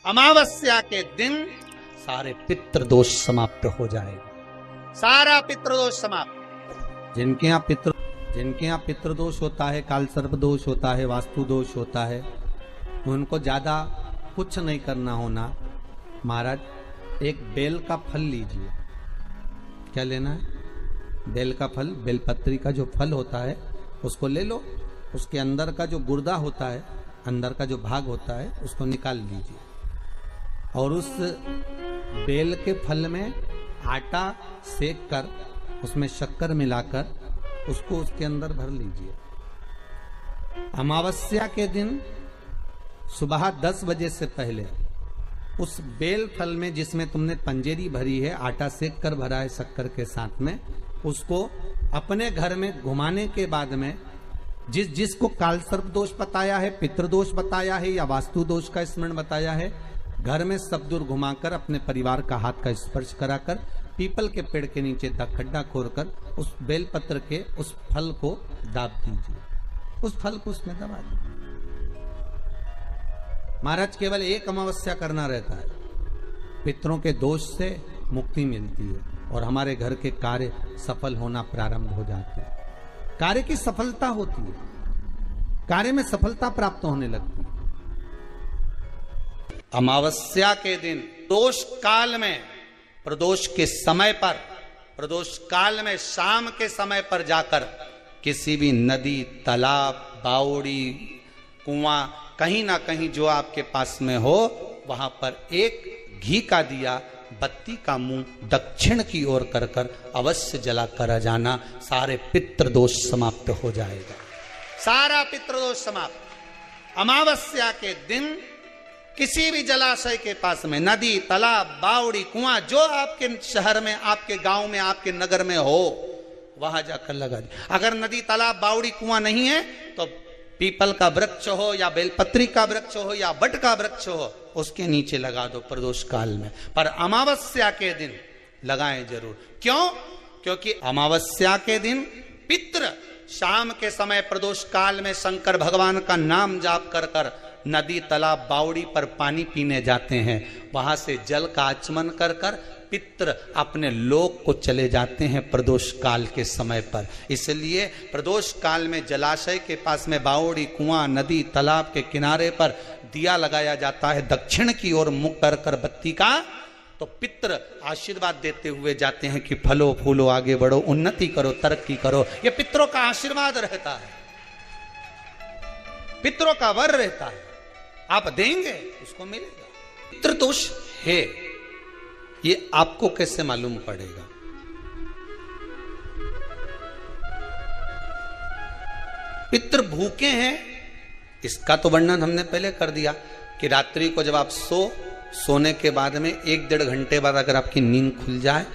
अमावस्या के दिन सारे पितृदोष समाप्त हो जाएगा। सारा पितृदोष समाप्त। जिनके यहाँ पितृदोष होता है, काल सर्प दोष होता है, वास्तु दोष होता है, उनको ज्यादा कुछ नहीं करना होना। महाराज एक बेल का फल लीजिए। क्या लेना है? बेल का फल, बेलपत्री का जो फल होता है उसको ले लो। उसके अंदर का जो गुर्दा होता है, अंदर का जो भाग होता है, उसको निकाल लीजिए और उस बेल के फल में आटा सेक कर उसमें शक्कर मिलाकर उसको उसके अंदर भर लीजिए। अमावस्या के दिन सुबह 10 बजे से पहले उस बेल फल में जिसमें तुमने पंजेरी भरी है, आटा सेक कर भरा है शक्कर के साथ में, उसको अपने घर में घुमाने के बाद में जिसको काल सर्प दोष बताया है, पितृदोष बताया है या वास्तु दोष का स्मरण बताया है, घर में सब दूर घुमाकर अपने परिवार का हाथ का स्पर्श कराकर पीपल के पेड़ के नीचे खड्डा खोदकर उस बेलपत्र के उस फल को दाब दीजिए। उस फल को उसमें दबा दीजिए। महाराज केवल एक अमावस्या करना रहता है, पितरों के दोष से मुक्ति मिलती है और हमारे घर के कार्य सफल होना प्रारंभ हो जाते हैं। कार्य की सफलता होती है, कार्य में सफलता प्राप्त होने लगती है। अमावस्या के दिन दोष काल में, प्रदोष के समय पर, प्रदोष काल में शाम के समय पर जाकर किसी भी नदी, तालाब, बावड़ी, कुआं, कहीं ना कहीं जो आपके पास में हो, वहां पर एक घी का दिया, बत्ती का मुंह दक्षिण की ओर कर कर अवश्य जला कर जाना। सारे पितृदोष समाप्त हो जाएगा। सारा पितृदोष समाप्त। अमावस्या के दिन किसी भी जलाशय के पास में, नदी, तालाब, बावड़ी, कुआं, जो आपके शहर में, आपके गांव में, आपके नगर में हो, वहां जाकर लगा दे। अगर नदी, तालाब, बावड़ी, कुआं नहीं है तो पीपल का वृक्ष हो या बेलपत्री का वृक्ष हो या बट का वृक्ष हो, उसके नीचे लगा दो प्रदोष काल में। पर अमावस्या के दिन लगाएं जरूर। क्यों? क्योंकि अमावस्या के दिन पितृ शाम के समय प्रदोष काल में शंकर भगवान का नाम जाप कर कर नदी, तालाब, बावड़ी पर पानी पीने जाते हैं। वहां से जल का आचमन कर कर पितृ अपने लोक को चले जाते हैं प्रदोष काल के समय पर। इसलिए प्रदोष काल में जलाशय के पास में, बावड़ी, कुआं, नदी, तालाब के किनारे पर दिया लगाया जाता है दक्षिण की ओर मुख कर कर बत्ती का। तो पितृ आशीर्वाद देते हुए जाते हैं कि फलो फूलो, आगे बढ़ो, उन्नति करो, तरक्की करो। ये पितरों का आशीर्वाद रहता है, पितरों का वर रहता है। आप देंगे उसको मिलेगा। पितृदोष है, ये आपको कैसे मालूम पड़ेगा? पितृ भूखे हैं, इसका तो वर्णन हमने पहले कर दिया कि रात्रि को जब आप सोने के बाद में 1-1.5 घंटे बाद अगर आपकी नींद खुल जाए,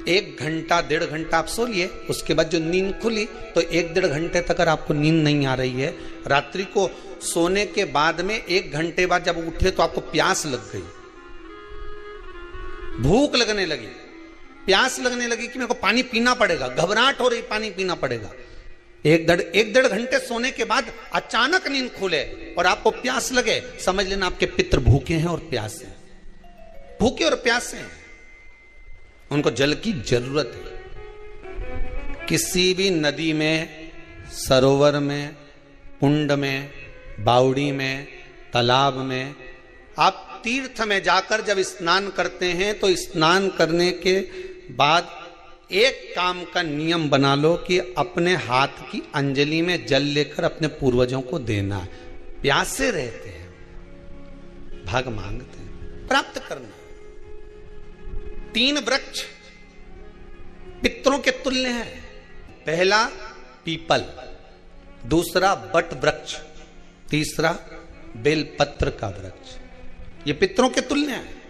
1 घंटा 1.5 घंटा आप सो लिए, उसके बाद जो नींद खुली तो 1-1.5 घंटे तक अगर आपको नींद नहीं आ रही है, रात्रि को सोने के बाद में 1 घंटे बाद जब उठे तो आपको प्यास लग गई, भूख लगने लगी, प्यास लगने लगी कि मेरे को पानी पीना पड़ेगा, घबराहट हो रही, पानी पीना पड़ेगा। 1-1.5 घंटे सोने के बाद अचानक नींद खुले और आपको प्यास लगे, समझ लेना आपके पितृ भूखे हैं और प्यासे हैं, भूखे और प्यासे हैं, उनको जल की जरूरत है। किसी भी नदी में, सरोवर में, कुंड में, बावड़ी में, तालाब में, आप तीर्थ में जाकर जब स्नान करते हैं तो स्नान करने के बाद एक काम का नियम बना लो कि अपने हाथ की अंजलि में जल लेकर अपने पूर्वजों को देना है। प्यासे रहते हैं, भाग मांगते हैं, प्राप्त करना। 3 वृक्ष पितरों के तुल्य हैं। पहला पीपल, दूसरा बट वृक्ष, तीसरा बेलपत्र का वृक्ष। ये पितरों के तुल्य हैं।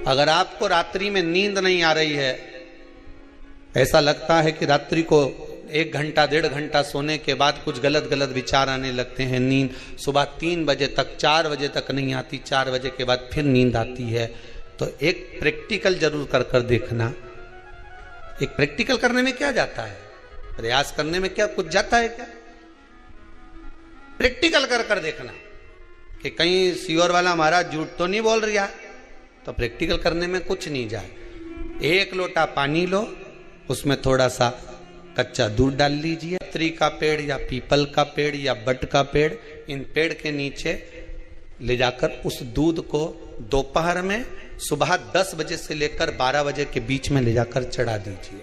अगर आपको रात्रि में नींद नहीं आ रही है, ऐसा लगता है कि रात्रि को 1 घंटा 1.5 घंटा सोने के बाद कुछ गलत गलत विचार आने लगते हैं, नींद सुबह 3 बजे तक, 4 बजे तक नहीं आती, 4 बजे के बाद फिर नींद आती है, तो एक प्रैक्टिकल जरूर कर देखना। एक प्रैक्टिकल करने में क्या जाता है, प्रयास करने में क्या कुछ जाता है क्या? प्रैक्टिकल कर कर देखना कि कहीं सीओर वाला महाराज झूठ तो नहीं बोल रहा। तो प्रैक्टिकल करने में कुछ नहीं जाए। 1 लोटा पानी लो, उसमें थोड़ा सा कच्चा दूध डाल लीजिए। पत्री का पेड़ या पीपल का पेड़ या बट का पेड़, इन पेड़ के नीचे ले जाकर उस दूध को दोपहर में सुबह 10 बजे से लेकर 12 बजे के बीच में ले जाकर चढ़ा दीजिए।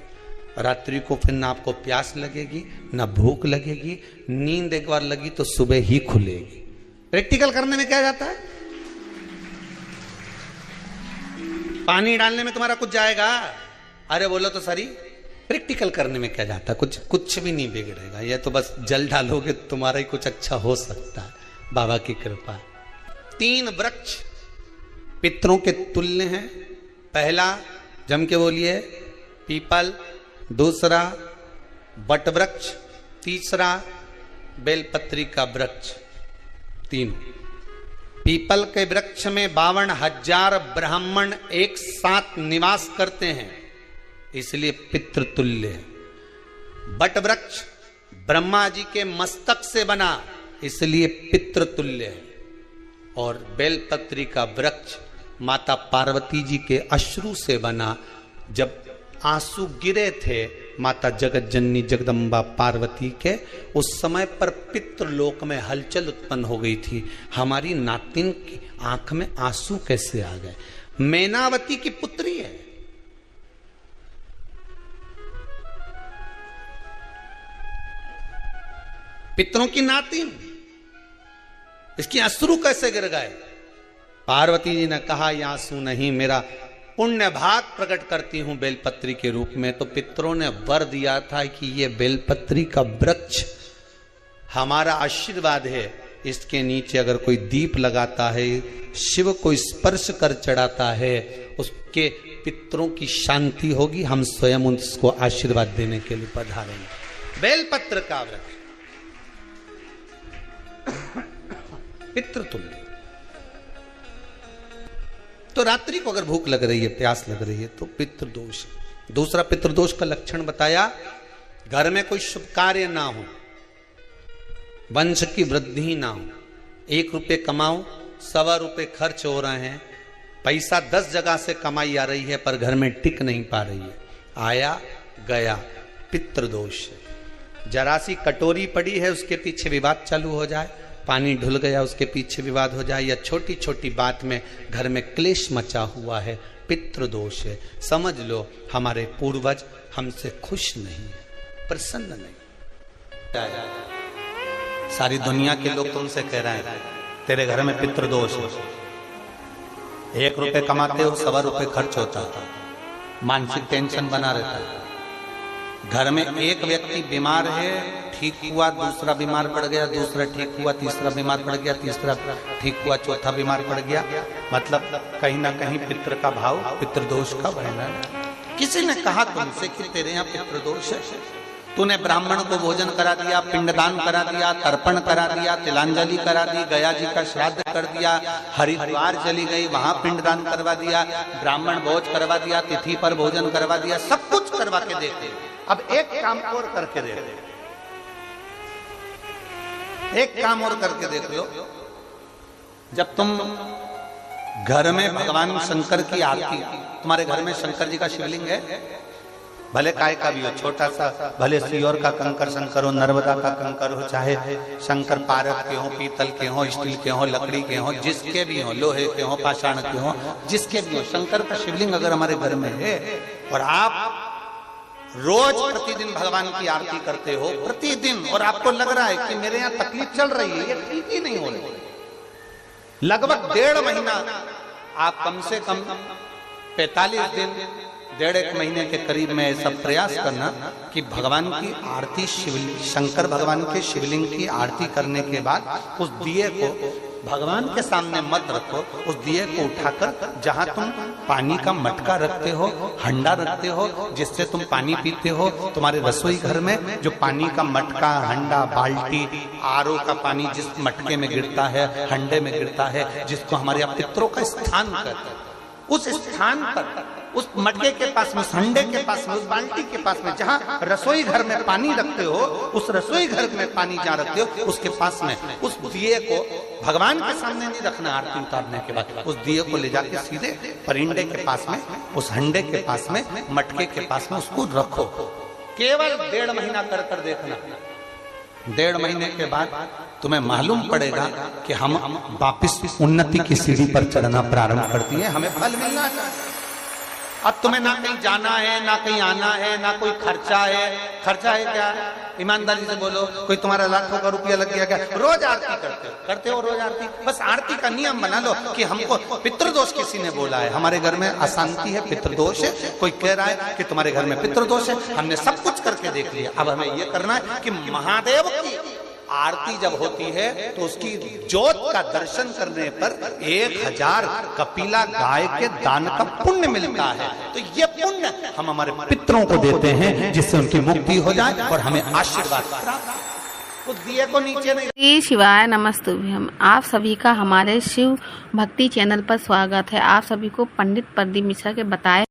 रात्रि को फिर ना आपको प्यास लगेगी ना भूख लगेगी, नींद एक बार लगी तो सुबह ही खुलेगी। प्रैक्टिकल करने में क्या जाता है? पानी डालने में तुम्हारा कुछ जाएगा? अरे बोलो तो सरी, प्रैक्टिकल करने में क्या जाता है? कुछ भी नहीं बिगड़ेगा। ये तो बस जल डालोगे तुम्हारा ही कुछ अच्छा हो सकता है, बाबा की कृपा। 3 वृक्ष पितरों के तुल्य हैं। पहला जम के बोलिए पीपल, दूसरा बट वृक्ष, तीसरा बेलपत्री का वृक्ष। 3 पीपल के वृक्ष में 52,000 ब्राह्मण एक साथ निवास करते हैं, इसलिए पितृतुल्य है। बट वृक्ष ब्रह्मा जी के मस्तक से बना, इसलिए पितृतुल्य है। और बेलपत्री का वृक्ष माता पार्वती जी के अश्रु से बना। जब आंसू गिरे थे माता जगत जननी जगदम्बा पार्वती के, उस समय पर पितृलोक में हलचल उत्पन्न हो गई थी। हमारी नातिन की आंख में आंसू कैसे आ गए? मैनावती की पुत्री है। पितरों की नातिन, इसकी अश्रु कैसे गिर गए? पार्वती जी ने कहा ये आंसू नहीं, मेरा पुण्य भाग प्रकट करती हूं बेलपत्री के रूप में। तो पितरों ने वर दिया था कि ये बेलपत्री का वृक्ष हमारा आशीर्वाद है, इसके नीचे अगर कोई दीप लगाता है, शिव को स्पर्श कर चढ़ाता है, उसके पितरों की शांति होगी। हम स्वयं उसको आशीर्वाद देने के लिए पधारेंगे। बेलपत्र का वृक्ष पितृतुल्य। तो रात्रि को अगर भूख लग रही है, प्यास लग रही है, तो पितृदोष। दूसरा पितृदोष का लक्षण बताया, घर में कोई शुभ कार्य ना हो, वंश की वृद्धि ना हो। 1 रुपये कमाओ, 1.25 रुपये खर्च हो रहे हैं, पैसा 10 जगह से कमाई आ रही है पर घर में टिक नहीं पा रही है, आया गया, पितृदोष। जरा सी कटोरी पड़ी है, उसके पीछे विवाद चालू हो जाए, पानी ढुल गया उसके पीछे विवाद हो जाए, या छोटी छोटी बात में घर में क्लेश मचा हुआ है, पितृदोष है। समझ लो हमारे पूर्वज हमसे खुश नहीं, प्रसन्न नहीं। सारी दुनिया के लोग तुमसे कह रहे हैं तेरे घर में पितृदोष है। 1 रुपये कमाते हो, 1.25 रुपये खर्च होता है, मानसिक टेंशन बना रहता है। घर में एक व्यक्ति बीमार है, ठीक हुआ, दूसरा बीमार पड़ गया, दूसरा ठीक हुआ, तीसरा बीमार पड़ गया, तीसरा ठीक हुआ, चौथा बीमार पड़ गया। मतलब कहीं ना कहीं पितृ का भाव, पितृदोष का वर्णन। किसी ने कहा तुमसे कि तेरे यहाँ पितृदोष है, तूने ब्राह्मण को भोजन करा दिया, पिंडदान करा दिया, तर्पण करा दिया, तिलांजलि करा दी, गया जी का श्राद्ध कर दिया, हरिद्वार चली गई, वहां पिंडदान करवा दिया, ब्राह्मण भोज करवा दिया, तिथि पर भोजन करवा दिया, सब कुछ करवा के देते। अब एक काम और करके देख लो, एक काम और करके देख लो। जब तुम घर में भगवान शंकर की आरती, तुम्हारे घर में शंकर जी का शिवलिंग है, भले काय का भी हो, छोटा सा, भले सीहोर का कंकर शंकर हो, नर्मदा का कंकर हो, चाहे शंकर पारद के हो, पीतल के हो, स्टील के हो, लकड़ी के हो, जिसके भी हो, लोहे के हो, पाषाण के हो, जिसके भी हो, शंकर का शिवलिंग अगर हमारे घर में है और आप रोज प्रतिदिन भगवान की आरती करते हो, प्रतिदिन, और आपको लग रहा है कि मेरे यहाँ तकलीफ चल रही है, ये ठीक ही नहीं हो रही, लगभग 1.5 महीना आप कम से कम 45 दिन, 1.5 महीने के करीब में ऐसा प्रयास करना कि भगवान की आरती, शंकर भगवान के शिवलिंग की आरती करने के बाद उस दिए को भगवान के सामने मत रखो, उस दिए को उठाकर जहां तुम पानी का मटका रखते हो, हंडा रखते हो, जिससे तुम पानी पीते हो, तुम्हारे रसोई घर में जो पानी का मटका, हंडा, बाल्टी, आरओ का पानी जिस मटके में गिरता है, हंडे में गिरता है, जिसको हमारे यहाँ पितरों का स्थान कहते हैं, उस स्थान पर उस मटके के पास में, उस हंडे के पास में, उस बाल्टी के पास में, जहां रसोई घर में पानी रखते हो, उस रसोई घर में पानी जहां रखते हो, उसके पास में उस दिए को भगवान के सामने नहीं रखना। आरती उतारने के बाद उस दिए को ले जाके सीधे परिंडे के पास में, उस हंडे के पास में, मटके के पास में उसको रखो। केवल 1.5 महीना कर कर देखना। 1.5 महीने के बाद तुम्हें मालूम पड़ेगा कि हम वापिस उन्नति की सीढ़ी पर चढ़ना प्रारंभ करती है, हमें फल मिलना चाहिए। अब तुम्हें ना कहीं जाना है, ना कहीं आना है, ना कोई खर्चा है। खर्चा है क्या? ईमानदारी से बोलो, कोई तुम्हारा लाखों का रुपया लग गया क्या? रोज आरती करते हो रोज आरती। बस आरती का नियम बना लो कि हमको पितृदोष किसी ने बोला है, हमारे घर में अशांति है, पितृदोष है, कोई कह रहा है कि तुम्हारे घर में पितृदोष है। हमने सब कुछ करके देख लिया, अब हमें ये करना है कि महादेव की आरती जब होती है तो उसकी ज्योत का दर्शन करने पर 1000 कपिला गाय के दान का पुण्य मिलता है। तो ये पुण्य हम हमारे पितरों को देते हैं, जिससे उनकी मुक्ति हो जाए और हमें आशीर्वाद प्राप्त। उस दिए को नीचे नहीं। श्री शिवाय नमस्तुभ्यम। आप सभी का हमारे शिव भक्ति चैनल पर स्वागत है। आप सभी को पंडित प्रदीप मिश्रा के बताए